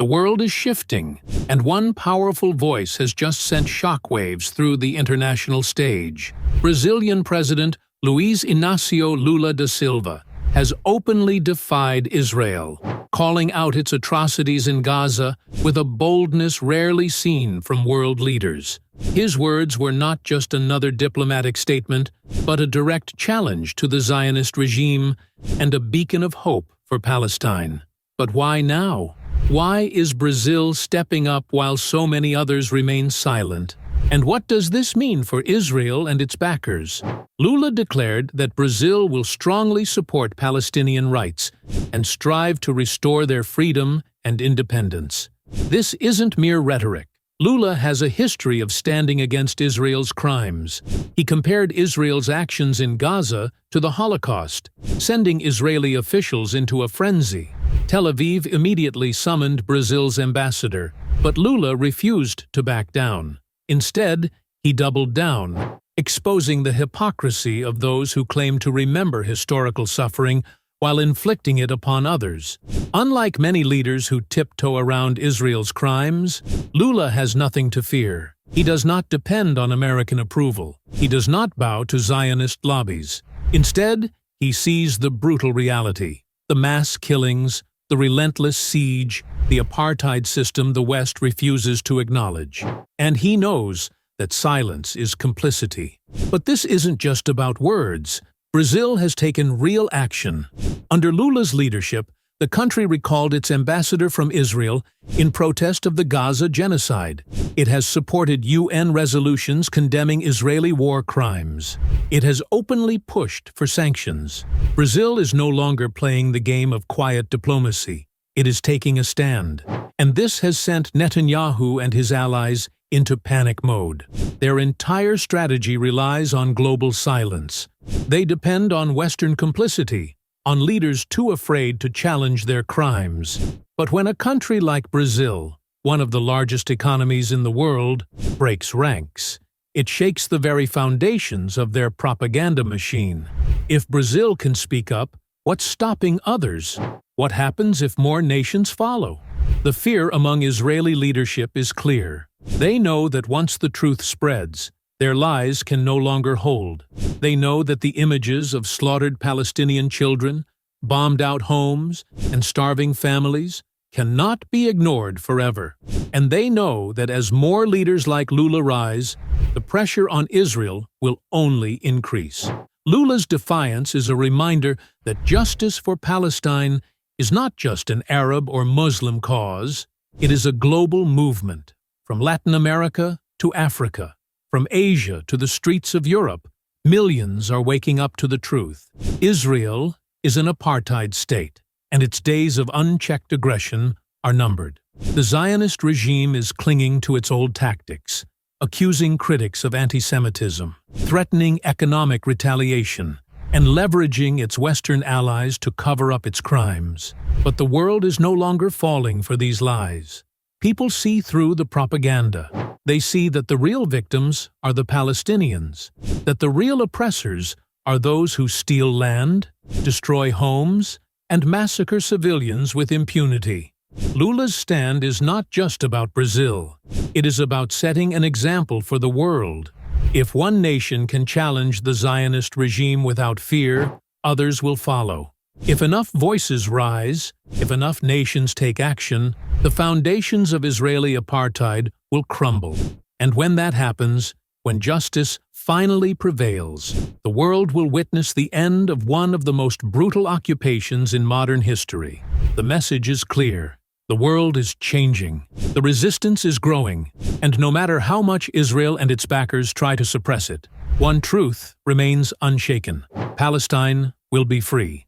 The world is shifting, and one powerful voice has just sent shockwaves through the international stage. Brazilian President Luiz Inácio Lula da Silva has openly defied Israel, calling out its atrocities in Gaza with a boldness rarely seen from world leaders. His words were not just another diplomatic statement, but a direct challenge to the Zionist regime and a beacon of hope for Palestine. But why now? Why is Brazil stepping up while so many others remain silent? And what does this mean for Israel and its backers? Lula declared that Brazil will strongly support Palestinian rights and strive to restore their freedom and independence. This isn't mere rhetoric. Lula has a history of standing against Israel's crimes. He compared Israel's actions in Gaza to the Holocaust, sending Israeli officials into a frenzy. Tel Aviv immediately summoned Brazil's ambassador, but Lula refused to back down. Instead, he doubled down, exposing the hypocrisy of those who claim to remember historical suffering while inflicting it upon others. Unlike many leaders who tiptoe around Israel's crimes, Lula has nothing to fear. He does not depend on American approval. He does not bow to Zionist lobbies. Instead, he sees the brutal reality: the mass killings, the relentless siege, the apartheid system the West refuses to acknowledge. And he knows that silence is complicity. But this isn't just about words. Brazil has taken real action. Under Lula's leadership, the country recalled its ambassador from Israel in protest of the Gaza genocide. It has supported UN resolutions condemning Israeli war crimes. It has openly pushed for sanctions. Brazil is no longer playing the game of quiet diplomacy. It is taking a stand. And this has sent Netanyahu and his allies into panic mode. Their entire strategy relies on global silence. They depend on Western complicity, on leaders too afraid to challenge their crimes. But when a country like Brazil, one of the largest economies in the world, breaks ranks, it shakes the very foundations of their propaganda machine. If Brazil can speak up, what's stopping others? What happens if more nations follow? The fear among Israeli leadership is clear. They know that once the truth spreads, their lies can no longer hold. They know that the images of slaughtered Palestinian children, bombed-out homes, and starving families cannot be ignored forever. And they know that as more leaders like Lula rise, the pressure on Israel will only increase. Lula's defiance is a reminder that justice for Palestine is not just an Arab or Muslim cause. It is a global movement. From Latin America to Africa, from Asia to the streets of Europe, millions are waking up to the truth. Israel is an apartheid state, and its days of unchecked aggression are numbered. The Zionist regime is clinging to its old tactics, accusing critics of anti-Semitism, threatening economic retaliation, and leveraging its Western allies to cover up its crimes. But the world is no longer falling for these lies. People see through the propaganda. They see that the real victims are the Palestinians, that the real oppressors are those who steal land, destroy homes, and massacre civilians with impunity. Lula's stand is not just about Brazil. It is about setting an example for the world. If one nation can challenge the Zionist regime without fear, others will follow. If enough voices rise, if enough nations take action, the foundations of Israeli apartheid will crumble. And when that happens, when justice finally prevails, the world will witness the end of one of the most brutal occupations in modern history. The message is clear. The world is changing. The resistance is growing. And no matter how much Israel and its backers try to suppress it, one truth remains unshaken: Palestine will be free.